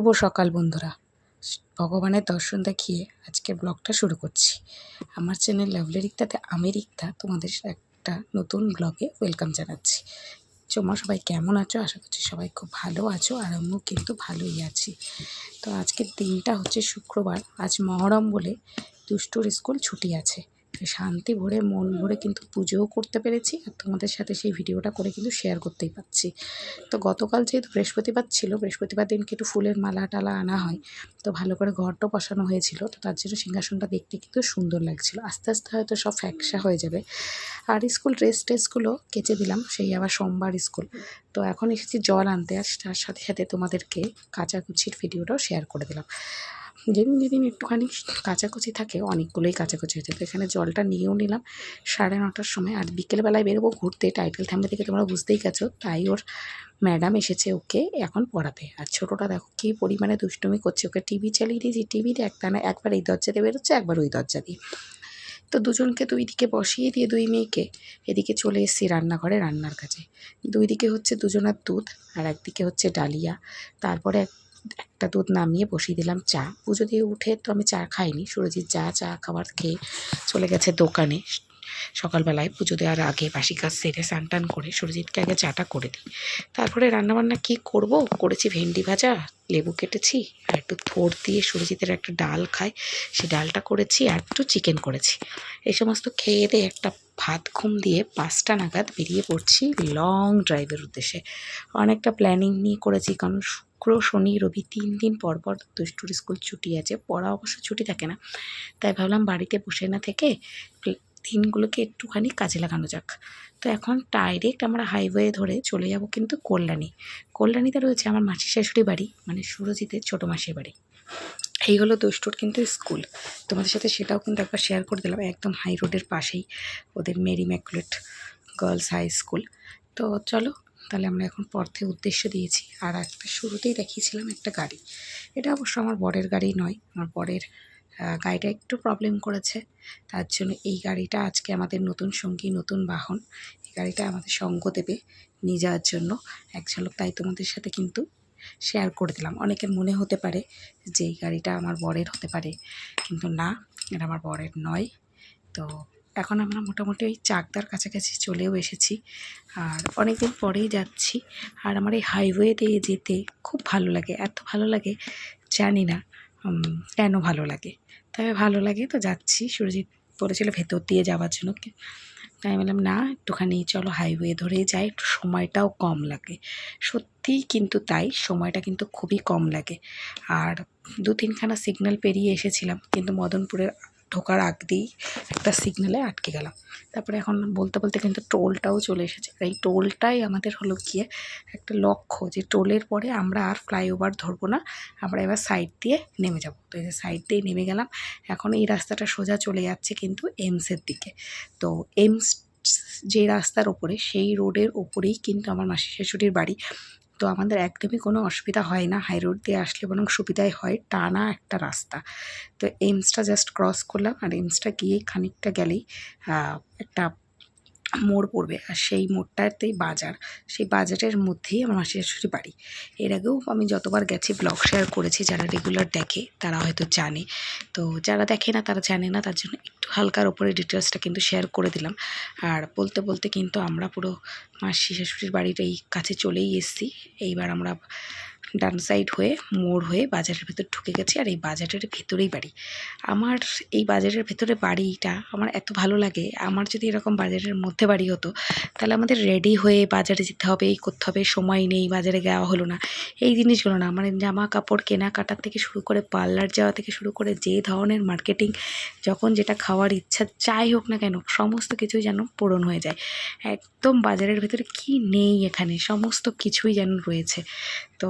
শুভ সকাল বন্ধুরা, ভগবানের দর্শন দেখিয়ে আজকের ব্লগটা শুরু করছি। আমার চ্যানেল লাভলি রিক্তাতে আমি রিক্তা তোমাদের একটা নতুন ব্লগে ওয়েলকাম জানাচ্ছি। তোমরা সবাই কেমন আছো? আশা করছি সবাই খুব ভালো আছো, আর আমিও কিন্তু ভালোই আছি। তো আজকের দিনটা হচ্ছে শুক্রবার, আজ মহরম বলে দুষ্টুর স্কুল ছুটি আছে। শান্তি ভরে মন ভরে কিন্তু পুজোও করতে পেরেছি, আর তোমাদের সাথে সেই ভিডিওটা করে কিন্তু শেয়ার করতেই পারছি। তো গতকাল যেহেতু বৃহস্পতিবার ছিল, বৃহস্পতিবার দিনকে একটু ফুলের মালা টালা আনা হয়, তো ভালো করে ঘরটাও বসানো হয়েছিল, তো তার জন্য সিংহাসনটা দেখতে কিন্তু সুন্দর লাগছিল। আস্তে আস্তে হয়তো সব ফ্যাকসা হয়ে যাবে। আর স্কুল টেস্টগুলো কেচে দিলাম, সেই আবার সোমবার স্কুল। তো এখন এসেছি জল আনতে, আর তার সাথে সাথে তোমাদেরকে কাচাকুচির ভিডিওটাও শেয়ার করে দিলাম। যেদিন যেদিন একটুখানি কাচাকুচি থাকে, অনেকগুলোই কাচাকুচি হয়েছে। তো এখানে জলটা নিয়েও নিলাম 9:30টার সময়। আর বিকেলবেলায় বেরোবো ঘুরতে, টাইটেল থাম্বনেল থেকে তোমরা বুঝতেই গেছো, তাই ওর ম্যাডাম এসেছে ওকে এখন পড়াতে। আর ছোটোটা দেখো কী পরিমাণে দুষ্টুমি করছে, ওকে টিভি চালিয়ে দিয়েছি, টিভিতে একবার এই দরজা দিয়ে বেরোচ্ছে, একবার ওই দরজা দিয়ে। তো দুজনকে দুই দিকে বসিয়ে দিয়ে দুই মেয়েকে এদিকে চলে এসেছি রান্নাঘরে রান্নার কাছে। দুই দিকে হচ্ছে দুজনার দুধ, আর একদিকে হচ্ছে ডালিয়া। তারপরে একটা দুধ নামিয়ে বসিয়ে দিলাম চা। পুজো দিয়ে উঠে তো আমি চা খাইনি, সুরজিৎ চা খাবার খেয়ে চলে গেছে দোকানে। সকালবেলায় পুজো দেওয়ার আগে বাসি কাজ সেরে স্নান টান করে সুরজিৎকে আগে চাটা করে দিই। তারপরে রান্নাবান্না কি করব, করেছি ভেন্ডি ভাজা, লেবু কেটেছি, আর একটু থোড় দিয়ে সুরজিতের একটা ডাল খায়, সেই ডালটা করেছি, আর একটু চিকেন করেছি। এই সমস্ত খেয়ে দিয়ে একটা ভাত ঘুম দিয়ে 5টা নাগাদ বেরিয়ে পড়ছি লং ড্রাইভের উদ্দেশ্যে। অনেকটা প্ল্যানিং নিয়ে করেছি, কারণ শুক্র শনি রবি 3 দিন পর পর দুষ্টুর স্কুল ছুটি আছে। পড়া অবশ্য ছুটি থাকে না, তাই ভাবলাম বাড়িতে বসে না থেকে দিনগুলোকে একটুখানি কাজে লাগানো যাক। তো এখন ডাইরেক্ট আমরা হাইওয়ে ধরে চলে যাব কিন্তু কল্যাণীতে রয়েছে আমার মাসির শাশুড়ি বাড়ি, মানে সুরজিতের ছোটো মাসির বাড়ি। এই হলো দুষ্টুর কিন্তু স্কুল। তোমাদের সাথে সেটাও কিন্তু একবার শেয়ার করে দিলাম, একদম হাই রোডের পাশেই ওদের মেরি ম্যাকুলেট গার্লস হাই স্কুল। তো চলো তাহলে আমরা এখন পড়তে উদ্দেশ্য দিয়েছি। আর একটা শুরুতেই দেখিয়েছিলাম একটা গাড়ি, এটা অবশ্য আমার বরের গাড়ি নয়, আমার বরের গাড়িটা একটু প্রবলেম করেছে, তার জন্য এই গাড়িটা আজকে আমাদের নতুন সঙ্গী, নতুন বাহন। এই গাড়িটা আমাদের সঙ্গ দেবে নিয়ে যাওয়ার জন্য এক ঝলক, তাই তোমাদের সাথে কিন্তু শেয়ার করে দিলাম। অনেকের মনে হতে পারে যে এই গাড়িটা আমার বরের হতে পারে, কিন্তু না, এটা আমার বরের নয়। তো এখন আমরা মোটামুটি ওই চাকদার কাছাকাছি চলেও এসেছি, আর অনেক দিন পরেই যাচ্ছি। আর আমার এই হাইওয়ে দিয়ে যেতে খুব ভালো লাগে, এত ভালো লাগে জানি না কেন ভালো লাগে, তবে ভালো লাগে। তো যাচ্ছি, সুরজিৎ বলেছিল ভেতর দিয়ে যাওয়ার জন্য, তাই বললাম না, একটুখানি চলো হাইওয়ে ধরেই যাই, একটু সময়টাও কম লাগে। সত্যিই কিন্তু তাই, সময়টা কিন্তু খুবই কম লাগে। আর 2-3খানা সিগন্যাল পেরিয়ে এসেছিলাম, কিন্তু মদনপুরের ঢোকার আগ দিয়েই একটা সিগন্যালে আটকে গেলাম। তারপরে এখন বলতে বলতে কিন্তু টোলটাও চলে এসেছে। আর এই টোলটাই আমাদের হলো গিয়ে একটা লক্ষ্য, যে টোলের পরে আমরা আর ফ্লাইওভার ধরবো না, আমরা এবার সাইড দিয়ে নেমে যাব। তো এই যে সাইড দিয়ে নেমে গেলাম। এখন এই রাস্তাটা সোজা চলে যাচ্ছে কিন্তু এইমসের দিকে। তো এইমস যে রাস্তার ওপরে, সেই রোডের ওপরেই কিন্তু আমার মাসির শাশুড়ির বাড়ি। তো আমাদের একদমই কোনো অসুবিধা হয় না, হাই রোড দিয়ে আসলে বরং সুবিধাই হয়, টানা একটা রাস্তা। তো এইমসটা জাস্ট ক্রস করলাম, আর এইমসটা গিয়ে খানিকটা গেলেই একটা মোড় পড়বে, আর সেই মোড়টাতেই বাজার। সেই বাজারের মধ্যেই আমার মাসির শাশুড়ির বাড়ি। এর আগেও আমি যতবার গেছি ব্লগ শেয়ার করেছি, যারা রেগুলার দেখে তারা হয়তো জানে, তো যারা দেখে না তারা জানে না, তার জন্য একটু হালকার ওপরে ডিটেলসটা কিন্তু শেয়ার করে দিলাম। আর বলতে বলতে কিন্তু আমরা পুরো মাসির শাশুড়ির বাড়ির এই কাছে চলেই এসেছি। এইবার আমরা ডান সাইড হয়ে মোড় হয়ে বাজারের ভেতর ঢুকে গেছি, আর এই বাজারের ভেতরেই বাড়ি আমার। এই বাজারের ভেতরে বাড়িটা আমার এত ভালো লাগে। আমার যদি এরকম বাজারের মধ্যে বাড়ি হতো, তাহলে আমাদের রেডি হয়ে বাজারে যেতে হবে, এই করতে হবে, সময় নেই, বাজারে যাওয়া হলো না, এই জিনিসগুলো না। আমার জামা কাপড় কেনাকাটার থেকে শুরু করে পার্লার যাওয়া থেকে শুরু করে যে ধরনের মার্কেটিং, যখন যেটা খাওয়ার ইচ্ছা যাই হোক না কেন, সমস্ত কিছুই যেন পূরণ হয়ে যায়। একদম বাজারের ভেতরে কি নেই, এখানে সমস্ত কিছুই যেন রয়েছে। তো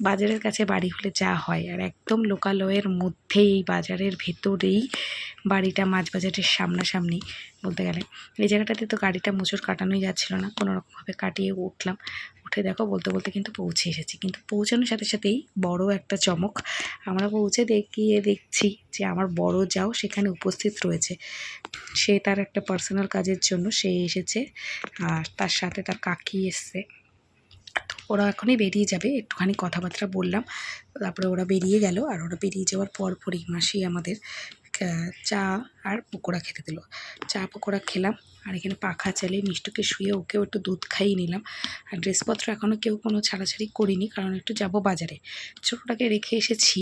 বাজারের কাছে বাড়ি হলে যা হয়, আর একদম লোকালয়ের মধ্যেই বাজারের ভেতরেই বাড়িটা, মাছ বাজারের সামনাসামনি বলতে গেলে। এই জায়গাটাতে তো গাড়িটা মোচড় কাটানোই যাচ্ছিলো না, কোনো রকমভাবে কাটিয়ে উঠলাম। উঠে দেখো বলতে বলতে কিন্তু পৌঁছে এসেছি। কিন্তু পৌঁছানোর সাথে সাথেই বড় একটা চমক, আমরা পৌঁছে দেখছি যে আমার বড় যাও সেখানে উপস্থিত রয়েছে। সে তার একটা পার্সোনাল কাজের জন্য সে এসেছে, আর তার সাথে তার কাকি এসছে। ওরা এখনই বেরিয়ে যাবে, একটুখানি কথাবার্তা বললাম, তারপরে ওরা বেরিয়ে গেল। আর ওরা বেরিয়ে যাওয়ার পরপরই মাসি আমাদের চা আর পকোড়া খেতে দিল। চা পকোড়া খেলাম, আর এখানে পাখা চালিয়ে মিষ্টুকে শুয়ে ওকেও একটু দুধ খাইয়ে নিলাম। আর ড্রেসপত্র এখনও কেউ কোনো ছাড়াছাড়ি করিনি, কারণ একটু যাব বাজারে। ছোটোটাকে রেখে এসেছি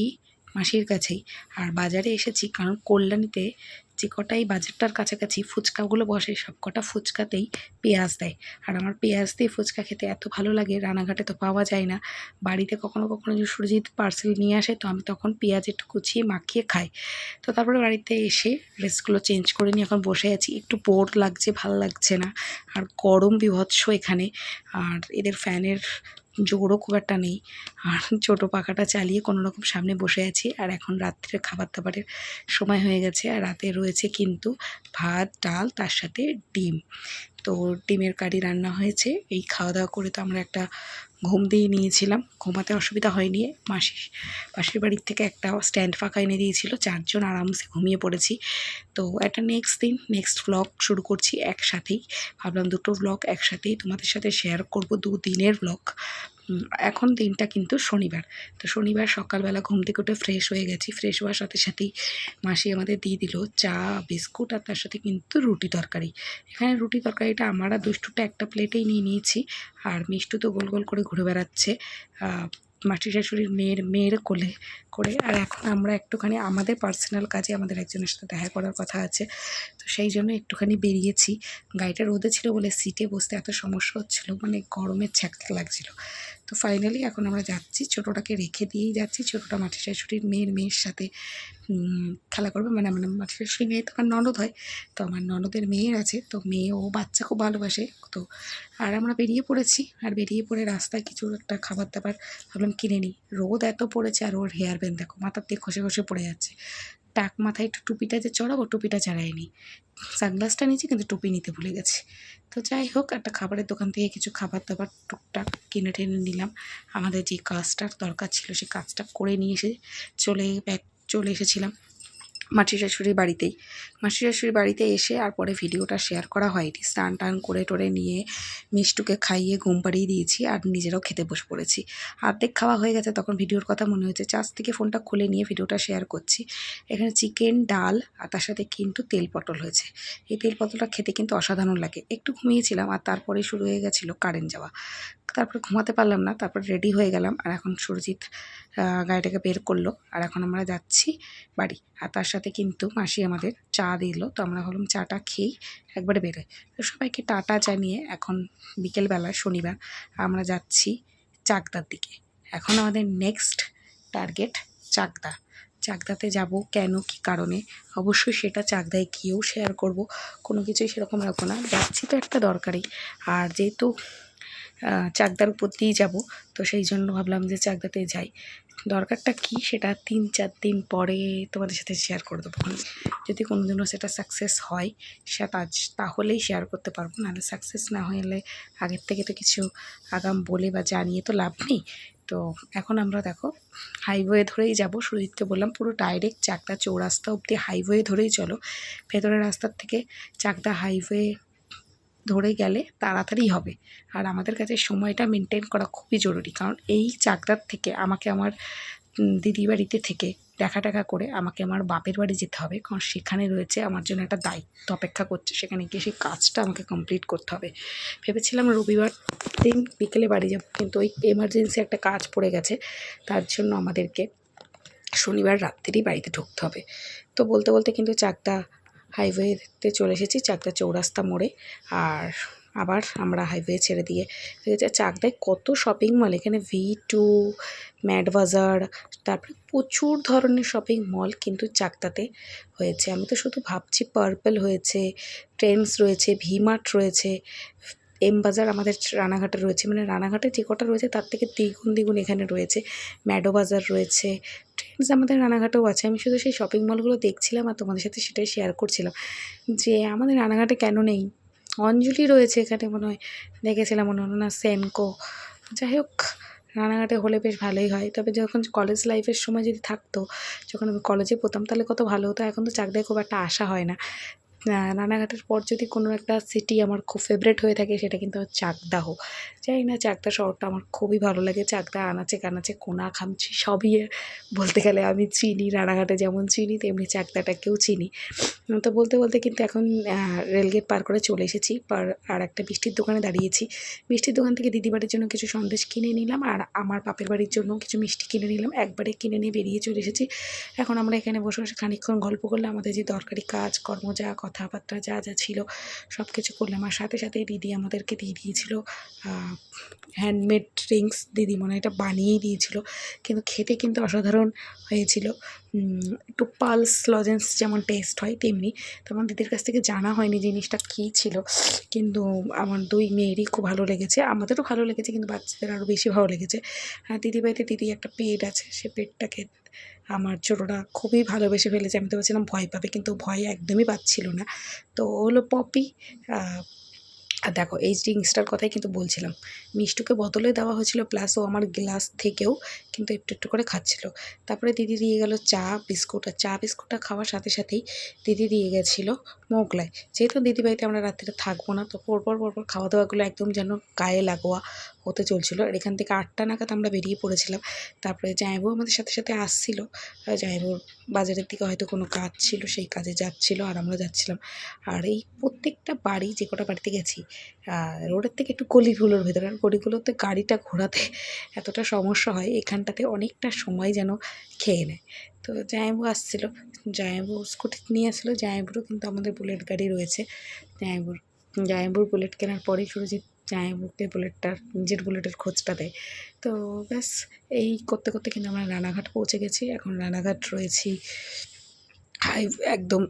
মাসির কাছেই, আর বাজারে এসেছি কারণ কল্যাণীতে যে কটাই বাজারটার কাছাকাছি ফুচকাগুলো বসে সব কটা ফুচকাতেই পেঁয়াজ দেয়। আর আমার পেঁয়াজ দিয়ে ফুচকা খেতে এত ভালো লাগে, রানাঘাটে তো পাওয়া যায় না। বাড়িতে কখনো কখনো যে সুরজিৎ পার্সেল নিয়ে আসে, তো আমি তখন পেঁয়াজ একটু কুচিয়ে মাখিয়ে খাই। তো তারপরে বাড়িতে এসে ড্রেসগুলো চেঞ্জ করে নিয়ে এখন বসে আছি, একটু বোর লাগছে, ভালো লাগছে না। আর গরম বীভৎস এখানে, আর এদের ফ্যানের জোরও খুব একটা নেই। আর ছোটো পাখাটা চালিয়ে কোনো রকম সামনে বসে আছি। আর এখন রাত্রে খাবার দাবারের সময় হয়ে গেছে, আর রাতে রয়েছে কিন্তু ভাত, ডাল, তার সাথে ডিম। তো ডিমের কারি রান্না হয়েছে। এই খাওয়া দাওয়া করে তো আমরা একটা ঘুম দিয়ে নিয়েছিলাম, ঘুমাতে অসুবিধা হয়নি। পাশের বাড়ির থেকে একটা স্ট্যান্ড ফাঁকা এনে দিয়েছিল, 4 জন আরামসে ঘুমিয়ে পড়েছি। তো একটা নেক্সট ভ্লগ শুরু করছি একসাথেই। ভাবলাম দুটো ভ্লগ একসাথেই তোমাদের সাথে শেয়ার করব, 2 দিনের ভ্লগ। এখন দিনটা কিন্তু শনিবার। তো শনিবার সকালবেলা ঘুম থেকে উঠে ফ্রেশ হয়ে গেছি। ফ্রেশ হওয়ার সাথে সাথেই মাসি আমাদের দিয়ে দিল চা, বিস্কুট, আর তার সাথে কিন্তু রুটি তরকারি। এখানে রুটি তরকারিটা আমার আর দুষ্টুটা একটা প্লেটেই নিয়ে নিয়েছি, আর মিষ্টু তো গোল গোল করে ঘুরে বেড়াচ্ছে মাসি শাশুড়ির মেয়ের কোলে করে। আর এখন আমরা একটুখানি আমাদের পার্সোনাল কাজে আমাদের একজনের সাথে দেখা করার কথা আছে, তো সেই জন্য একটুখানি বেরিয়েছি। গাড়িটা রোদে ছিল বলে সিটে বসতে এত সমস্যা হচ্ছিল, মানে গরমের ছ্যাঁকা লাগছিল। তো ফাইনালি এখন আমরা যাচ্ছি, ছোটোটাকে রেখে দিয়েই যাচ্ছি। ছোটোটা মাসি শাশুড়ির মেয়ের সাথে খেলা করবে, মানে মাসি শাশুড়ির মেয়ে তো আমার ননদ হয়, তো আমার ননদের মেয়ের আছে, তো মেয়ে ও বাচ্চা খুব ভালোবাসে তো। আর আমরা বেরিয়ে পড়েছি, আর বেরিয়ে পড়ে রাস্তায় কিছু একটা খাবার দাবার ভাবলাম কিনে নিই। রোদ এত পড়েছে, আর ওর হেয়ার ব্যান্ড দেখো মাথার দিয়ে খসে খসে পড়ে যাচ্ছে। টাক মাথায় একটু টুপিটা যে চড়াবো, টুপিটা চাড়াইনি। সানগ্লাসটা নিয়েছি কিন্তু টুপি নিতে ভুলে গেছি। তো যাই হোক, একটা খাবারের দোকান থেকে কিছু খাবার দাবার টুকটাক কিনে টেনে নিলাম। আমাদের যে কাজটার দরকার ছিল সেই কাজটা করে নিয়ে এসে চলে এসেছিলাম মাসি শাশুড়ির বাড়িতেই। মাসি শাশুড়ির বাড়িতে এসে আর পরে ভিডিওটা শেয়ার করা হয়নি। স্নান টান করে টোরে নিয়ে মিষ্টুকে খাইয়ে ঘুম পাড়িয়ে দিয়েছি, আর নিজেরাও খেতে বসে পড়েছি। অর্ধেক খাওয়া হয়ে গেছে, তখন ভিডিওর কথা মনে হয়েছে, চার্জ থেকে ফোনটা খুলে নিয়ে ভিডিওটা শেয়ার করছি। এখানে চিকেন, ডাল, আর তার সাথে কিন্তু তেল পটল হয়েছে। এই তেল পটলটা খেতে কিন্তু অসাধারণ লাগে। একটু ঘুমিয়েছিলাম, আর তারপরে শুরু হয়ে গেছিলো কারেন্ট যাওয়া। তারপরে ঘুমাতে পারলাম না, তারপর রেডি হয়ে গেলাম। আর এখন সুরজিৎ গাড়িটাকে বের করলো, আর এখন আমরা যাচ্ছি বাড়ি। আর তার সাথে কিন্তু মাসি আমাদের চা দিল, তো আমরা ভাবলাম চাটা খেয়েই একবারে বেরোয়। তো সবাইকে টাটা জানিয়ে এখন বিকেলবেলায় শনিবার আমরা যাচ্ছি চাকদার দিকে। এখন আমাদের নেক্সট টার্গেট চাকদাতে যাব, কেন কী কারণে অবশ্যই সেটা চাকদায় গিয়েও শেয়ার করব। কোনো কিছুই সেরকম রাখবো না, যাচ্ছি তো একটা দরকারি। আর যেহেতু চাকদার উপর দিয়েই যাবো, তো সেই জন্য ভাবলাম যে চাকদাতে যাই। দরকারটা কী সেটা 3-4 দিন পরে তোমাদের সাথে শেয়ার করে দেবো। যদি কোনো দিনও সেটা সাকসেস হয় সেটা তাহলেই শেয়ার করতে পারবো, নাহলে সাকসেস না হলে আগের থেকে তো কিছু আগাম বলে বা জানিয়ে তো লাভ নেই। তো এখন আমরা দেখো হাইওয়ে ধরেই যাব। সুজিতকে বললাম পুরো ডাইরেক্ট চাকদা চৌরাস্তা অবধি হাইওয়ে ধরেই চলো, ভেতরের রাস্তার থেকে চাকদা হাইওয়ে ধরে গেলে তাড়াতাড়ি হবে। আর আমাদের কাছে সময়টা মেনটেন করা খুবই জরুরি, কারণ এই চাকদার থেকে আমাকে আমার দিদি বাড়িতে থেকে দেখা করে আমাকে আমার বাপের বাড়ি যেতে হবে, কারণ সেখানে রয়েছে আমার জন্য একটা দায়িত্ব অপেক্ষা করছে। সেখানে গিয়ে সেই কাজটা আমাকে কমপ্লিট করতে হবে। ভেবেছিলাম রবিবার দিন বিকেলে বাড়ি যাব, কিন্তু ওই এমার্জেন্সি একটা কাজ পড়ে গেছে, তার জন্য আমাদেরকে শনিবার রাত্রেই বাড়িতে ঢুকতে হবে। তো বলতে বলতে কিন্তু চাকদা হাইওয়েতে চলে এসেছি, চাকদা চৌরাস্তা মোড়ে। আর আবার আমরা হাইওয়ে ছেড়ে দিয়ে চাকদায় কত শপিং মল, এখানে V2, ম্যাড বাজার, তারপরে প্রচুর ধরনের শপিং মল কিন্তু চাকদাতে হয়েছে। আমি তো শুধু ভাবছি পার্পল হয়েছে, ট্রেন্ডস রয়েছে, ভি-মার্ট রয়েছে, এম বাজার আমাদের রানাঘাটে রয়েছে, মানে রানাঘাটে যে কটা রয়েছে তার থেকে দ্বিগুণ এখানে রয়েছে। ম্যাডো বাজার রয়েছে, ট্রেন্ডস আমাদের রানাঘাটেও আছে। আমি শুধু সেই শপিং মলগুলো দেখছিলাম আর তোমাদের সাথে সেটাই শেয়ার করছিলাম যে আমাদের রানাঘাটে কেন নেই। অঞ্জলি রয়েছে এখানে মনে হয়, দেখেছিলাম মনে হলো না, সেনকো। যাই হোক, রানাঘাটে হলে বেশ ভালোই হয়। তবে যখন কলেজ লাইফের সময় যদি থাকতো, যখন আমি কলেজে পড়তাম, তাহলে কত ভালো হতো। এখন তো চাকদায় খুব একটা আসা হয় না। রানাঘাটের পর যদি কোনো একটা সিটি আমার খুব ফেভারেট হয়ে থাকে সেটা কিন্তু চাকদাহ। জানি না, চাকদা শহরটা আমার খুবই ভালো লাগে। চাকদা আনাচে কানাচে কোনা খামচি সবই বলতে গেলে আমি চিনি। রানাঘাটে যেমন চিনি তেমনি চাকদাটাকেও চিনি। তো বলতে বলতে কিন্তু এখন রেলগেট পার করে চলে এসেছি। আর একটা মিষ্টির দোকানে দাঁড়িয়েছি। মিষ্টির দোকান থেকে দিদিবাড়ির জন্য কিছু সন্দেশ কিনে নিলাম আর আমার বাপের বাড়ির জন্য কিছু মিষ্টি কিনে নিলাম। একবারে কিনে নিয়ে বেরিয়ে চলে এসেছি। এখন আমরা এখানে বসে বসে খানিকক্ষণ গল্প করলাম, আমাদের যে দরকারি কাজকর্ম যা কথাবার্তা যা যা ছিল সব কিছু করলাম। আর সাথে সাথেই দিদি আমাদেরকে দিয়ে দিয়েছিল হ্যান্ডমেড ড্রিঙ্কস। দিদি মনে হয় এটা বানিয়েই দিয়েছিল, কিন্তু খেতে কিন্তু অসাধারণ হয়েছিল। একটু পালস লজেন্স যেমন টেস্ট হয় তেমনি। তো আমার দিদির কাছ থেকে জানা হয়নি জিনিসটা কী ছিল, কিন্তু আমার দুই মেয়েরই খুব ভালো লেগেছে। আমাদেরও ভালো লেগেছে, কিন্তু বাচ্চাদের আরও বেশি ভালো লেগেছে। আর দিদিবাড়িতে দিদি একটা পেট আছে, সে পেটটাকে আমার ছোটোটা খুবই ভালোবেসে ফেলেছে। আমি তো ভাবছিলাম ভয় পাবে, কিন্তু ভয় একদমই পাচ্ছিল না। তো ও হলো পপি। আর দেখো এই ড্রিঙ্কসটার কথাই কিন্তু বলছিলাম, মিষ্টুকে বোতলে দেওয়া হয়েছিল প্লাস ও আমার গ্লাস থেকেও কিন্তু একটু একটু করে খাচ্ছিল। তারপরে দিদি দিয়ে গেল চা বিস্কুট, আর চা বিস্কুটটা খাওয়ার সাথে সাথেই দিদি দিয়ে গেছিলো মোগলাই। যেহেতু দিদিবাড়িতে আমরা রাত্রিরে থাকবো না, তো পরপর খাওয়া দাওয়াগুলো একদম যেন গায়ে লাগোয়া হতে চলছিল। আর এখান থেকে 8টা নাগাদ আমরা বেরিয়ে পড়েছিলাম। তারপরে জামাইবাবু আমাদের সাথে সাথে আসছিল। জামাইবাবুর বাজারের দিকে হয়তো কোনো কাজ ছিল, সেই কাজে যাচ্ছিল আর আমরা যাচ্ছিলাম। আর এই প্রত্যেকটা বাড়ি, যে কটা বাড়িতে গেছি, রোডের থেকে একটু গলিগুলোর ভেতরে, আর গলিগুলোতে গাড়িটা ঘোরাতে এতটা সমস্যা হয়, এখানটাতে অনেকটা সময় যেন খেয়ে নেয়। তো জামাইবাবু আসছিলো, জামাইবাবু স্কুটি নিয়ে আসছিলো। জামাইবাবুরও কিন্তু আমাদের বুলেট গাড়ি রয়েছে। জামাইবাবুর বুলেট কেনার পরেই শুনেছি জামাইবাবুকে নিজের বুলেটের খোঁজটা দেয়। তো ব্যাস এই করতে করতে কিন্তু আমরা রানাঘাট পৌঁছে গেছি। এখন রানাঘাট রয়েছি একদম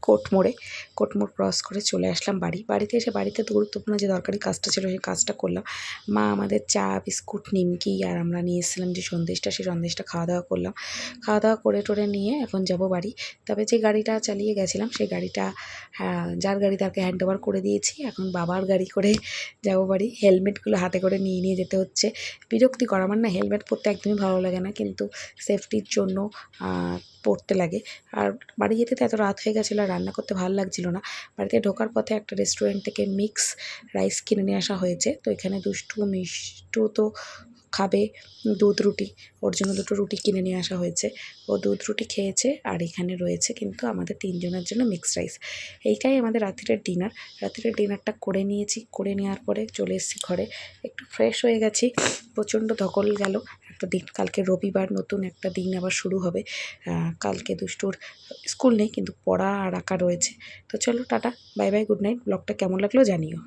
কোর্ট মোড় ক্রস করে চলে আসলাম বাড়িতে এসে বাড়িতে তো গুরুত্বপূর্ণ যে দরকারি কাজটা ছিল সেই কাজটা করলাম। মা আমাদের চা বিস্কুট নিমকি আর আমরা নিয়ে এসেছিলাম যে সন্দেশটা, সেই সন্দেশটা খাওয়া দাওয়া করলাম। খাওয়া দাওয়া করে টোরে নিয়ে এখন যাব বাড়ি। তবে যে গাড়িটা চালিয়ে গেছিলাম সেই গাড়িটা, যার গাড়ি তাকে হ্যান্ড ওভার করে দিয়েছি। এখন বাবার গাড়ি করে যাব বাড়ি। হেলমেটগুলো হাতে করে নিয়ে যেতে হচ্ছে। বিরক্তিকর, আমার না হেলমেট পরতে একদমই ভালো লাগে না, কিন্তু সেফটির জন্য পরতে লাগে। আর বাড়ি যেতে তো এত রাত হয়ে গেছিলো আর রান্না করতে ভালো লাগছিল না। বাড়িতে ঢোকার পথে একটা রেস্টুরেন্ট থেকে মিক্স রাইস কিনে নিয়ে আসা হয়েছে। তো এখানে মিষ্টু তো খাবে দুধ রুটি, ওর জন্য 2টো রুটি কিনে নিয়ে আসা হয়েছে। ও দুধ রুটি খেয়েছে। আর এখানে রয়েছে কিন্তু আমাদের 3 জনের জন্য মিক্সড রাইস। এইটাই আমাদের রাত্রের ডিনার। রাত্রের ডিনারটা করে নিয়েছি। করে নেওয়ার পরে চলে এসেছি ঘরে, একটু ফ্রেশ হয়ে গেছি। প্রচণ্ড ধকল গেল একটা দিন। কালকে রবিবার, নতুন একটা দিন আবার শুরু হবে। কালকে দুষ্টুর স্কুল নেই, কিন্তু পড়া আর আঁকা রয়েছে। তো চলো tata, bye bye, good night. ব্লগটা কেমন লাগলো জানিও।